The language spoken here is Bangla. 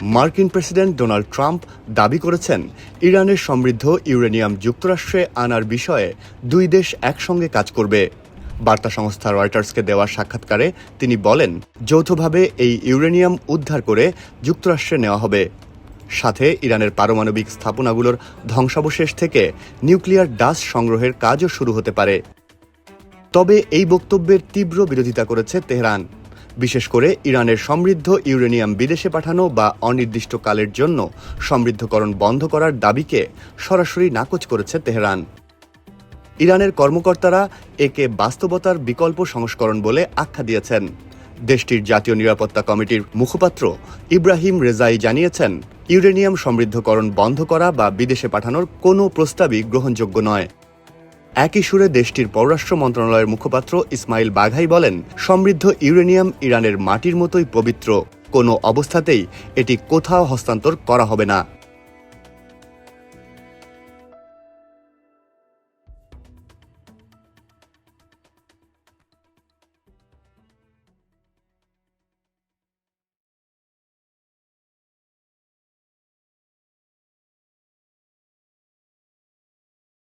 মার্কিন প্রেসিডেন্ট ডোনাল্ড ট্রাম্প দাবি করেছেন, ইরানের সমৃদ্ধ ইউরেনিয়াম যুক্তরাষ্ট্রে আনার বিষয়ে দুই দেশ একসঙ্গে কাজ করবে। বার্তা সংস্থা রয়টার্সকে দেওয়া সাক্ষাৎকারে তিনি বলেন, যৌথভাবে এই ইউরেনিয়াম উদ্ধার করে যুক্তরাষ্ট্রে নেওয়া হবে। সাথে ইরানের পারমাণবিক স্থাপনাগুলোর ধ্বংসাবশেষ থেকে নিউক্লিয়ার ডাস্ট সংগ্রহের কাজও শুরু হতে পারে। তবে এই বক্তব্যের তীব্র বিরোধিতা করেছে তেহরান। বিশেষ করে ইরানের সমৃদ্ধ ইউরেনিয়াম বিদেশে পাঠানো বা অনির্দিষ্টকালের জন্য সমৃদ্ধকরণ বন্ধ করার দাবিকে সরাসরি নাকচ করেছে তেহরান। ইরানের কর্মকর্তারা একে বাস্তবতার বিকল্প সংস্করণ বলে আখ্যা দিয়েছেন। দেশটির জাতীয় নিরাপত্তা কমিটির মুখপাত্র ইব্রাহিম রেজাই জানিয়েছেন, ইউরেনিয়াম সমৃদ্ধকরণ বন্ধ করা বা বিদেশে পাঠানোর কোনো প্রস্তাবই গ্রহণযোগ্য নয়। একই সুরে দেশটির পররাষ্ট্র মন্ত্রণালয়ের মুখপাত্র ইসমাইল বাঘাই বলেন, সমৃদ্ধ ইউরেনিয়াম ইরানের মাটির মতোই পবিত্র, কোনো অবস্থাতেই এটি কোথাও হস্তান্তর করা হবে না।